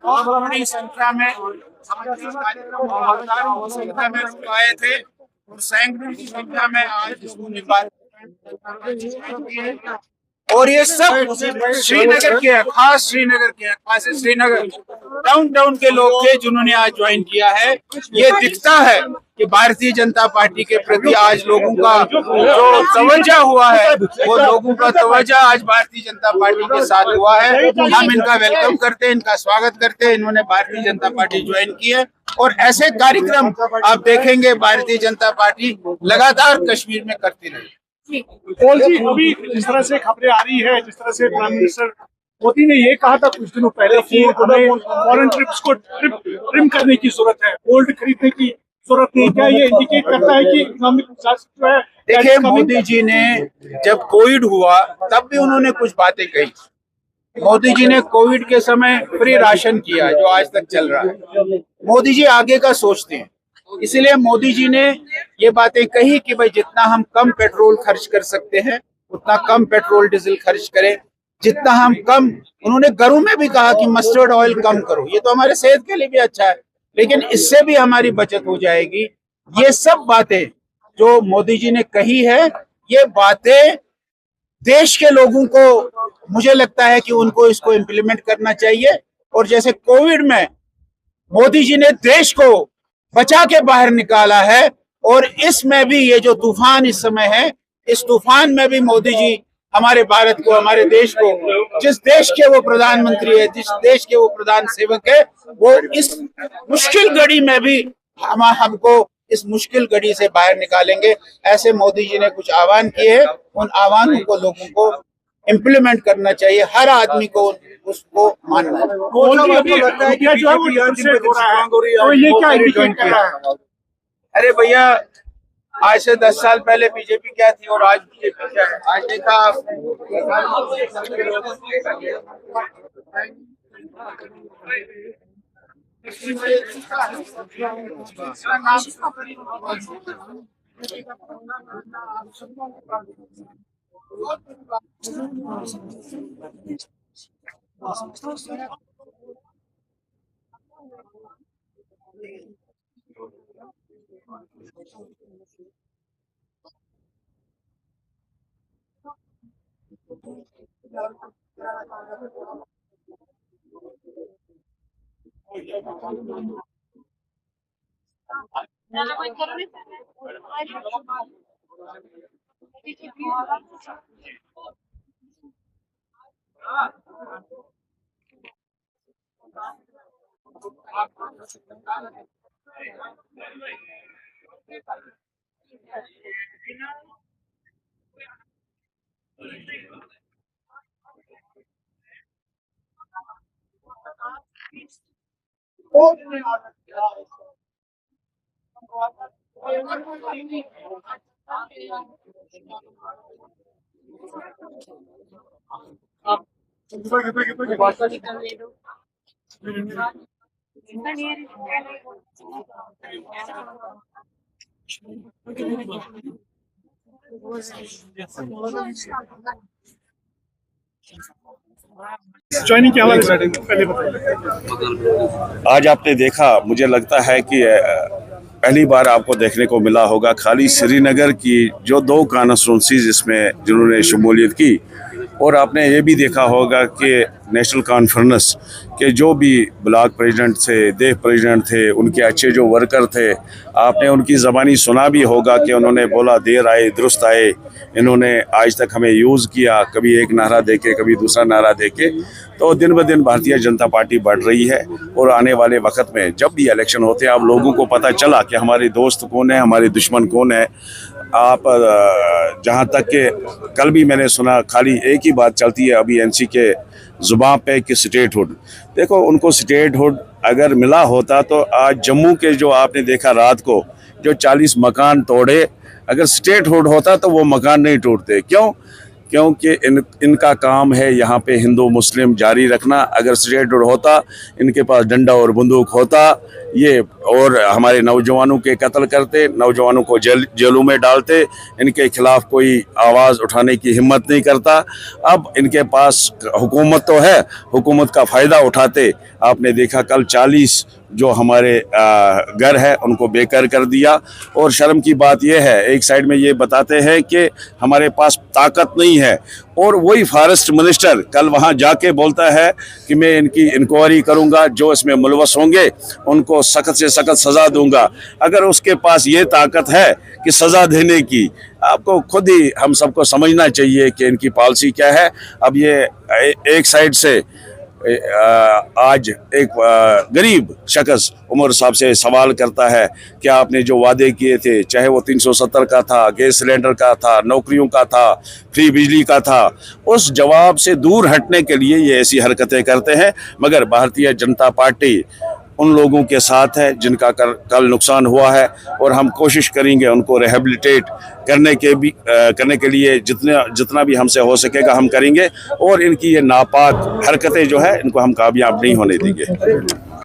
बड़ी संख्या में संख्या में लोग आए थे और सैकड़ों की संख्या में आज और ये सब श्रीनगर के हैं, खास श्रीनगर के हैं, खास श्रीनगर डाउनटाउन के लोग थे जिन्होंने आज ज्वाइन किया है। ये दिखता है कि भारतीय जनता पार्टी के प्रति आज लोगों का जो तवज्जो हुआ है, वो लोगों का तवज्जो आज भारतीय जनता पार्टी के साथ हुआ है। हम इनका वेलकम करते हैं, इनका स्वागत करते हैं। इन्होंने भारतीय जनता पार्टी ज्वाइन की है और ऐसे कार्यक्रम आप देखेंगे भारतीय जनता पार्टी लगातार कश्मीर में करती रहेगी। पॉल जी, अभी जिस तरह से खबरें आ रही है, जिस तरह से प्राइम मिनिस्टर मोदी ने ये कहा था कुछ दिनों पहले कि हमें फॉरेन ट्रिप्स को ट्रिम करने की जरूरत है, गोल्ड खरीदने की जरूरत नहीं, क्या ये इंडिकेट करता है कि इकोनॉमिक जो है? देखिए, मोदी जी ने जब कोविड हुआ तब भी उन्होंने कुछ बातें कही। मोदी जी ने कोविड के समय फ्री राशन किया जो आज तक चल रहा है। मोदी जी आगे का सोचते हैं, इसलिए मोदी जी ने ये बातें कही कि भाई जितना हम कम पेट्रोल खर्च कर सकते हैं उतना कम पेट्रोल डीजल खर्च करें, जितना हम कम, उन्होंने घरों में भी कहा कि मस्टर्ड ऑयल कम करो, ये तो हमारे सेहत के लिए भी अच्छा है, लेकिन इससे भी हमारी बचत हो जाएगी। ये सब बातें जो मोदी जी ने कही है, ये बातें देश के लोगों को, मुझे लगता है कि उनको इसको इम्प्लीमेंट करना चाहिए। और जैसे कोविड में मोदी जी ने देश को बचा के बाहर निकाला है, और इसमें भी ये जो तूफान इस समय है, इस तूफान में भी मोदी जी हमारे भारत को, हमारे देश को, जिस देश के वो प्रधानमंत्री है, जिस देश के वो प्रधान सेवक है, वो इस मुश्किल घड़ी में भी हमको इस मुश्किल घड़ी से बाहर निकालेंगे। ऐसे मोदी जी ने कुछ आह्वान किए हैं, उन आह्वानों को लोगों को इम्प्लीमेंट करना चाहिए, हर आदमी को उसको मानना है। अरे भैया, आज से 10 साल पहले बीजेपी क्या थी और आज बीजेपी क्या है? आज देखा ज्वाइनिंग क्या पहले बताइए। आज आपने देखा, मुझे लगता है कि पहली बार आपको देखने को मिला होगा खाली श्रीनगर की जो 2 कॉन्स्टिट्यूंसीज इसमें जिन्होंने शमूलियत की, और आपने ये भी देखा होगा कि नेशनल कॉन्फ्रेंस के जो भी ब्लॉक प्रेसिडेंट थे, देश प्रेसिडेंट थे, उनके अच्छे जो वर्कर थे, आपने उनकी ज़बानी सुना भी होगा कि उन्होंने बोला देर आए दुरुस्त आए। इन्होंने आज तक हमें यूज़ किया, कभी एक नारा देके कभी दूसरा नारा देके। तो दिन ब दिन भारतीय जनता पार्टी बढ़ रही है, और आने वाले वक्त में जब भी इलेक्शन होते हैं, आप लोगों को पता चला कि हमारे दोस्त कौन है, हमारे दुश्मन कौन है। आप जहाँ तक कि कल भी मैंने सुना, खाली एक ही बात चलती है अभी एनसी के ज़ुबान पे कि स्टेटहुड। देखो, उनको स्टेटहुड अगर मिला होता तो आज जम्मू के जो आपने देखा रात को जो 40 मकान तोड़े, अगर स्टेटहुड होता तो वो मकान नहीं टूटते। क्यों? क्योंकि इनका काम है यहाँ पे हिंदू मुस्लिम जारी रखना। अगर स्टेटहुड होता, इनके पास डंडा और बंदूक होता, ये और हमारे नौजवानों के कत्ल करते, नौजवानों को जेलों में डालते, इनके खिलाफ कोई आवाज़ उठाने की हिम्मत नहीं करता। अब इनके पास हुकूमत तो है, हुकूमत का फ़ायदा उठाते। आपने देखा कल 40 जो हमारे घर है उनको बेघर कर दिया। और शर्म की बात यह है, एक साइड में ये बताते हैं कि हमारे पास ताकत नहीं है, और वही फॉरेस्ट मिनिस्टर कल वहाँ जाके बोलता है कि मैं इनकी इंक्वायरी करूँगा, जो इसमें मुलवस होंगे उनको सख्त से सख्त सज़ा दूंगा। अगर उसके पास ये ताकत है कि सज़ा देने की, आपको खुद ही हम सबको समझना चाहिए कि इनकी पॉलिसी क्या है। अब ये एक साइड से आज एक गरीब शख्स उमर साहब से सवाल करता है कि आपने जो वादे किए थे, चाहे वो 370 का था, गैस सिलेंडर का था, नौकरियों का था, फ्री बिजली का था, उस जवाब से दूर हटने के लिए ये ऐसी हरकतें करते हैं। मगर भारतीय जनता पार्टी उन लोगों के साथ है जिनका कल नुकसान हुआ है, और हम कोशिश करेंगे उनको रिहेबिलिटेट करने के लिए जितना भी हमसे हो सकेगा हम करेंगे, और इनकी ये नापाक हरकतें जो है इनको हम कामयाब नहीं होने देंगे।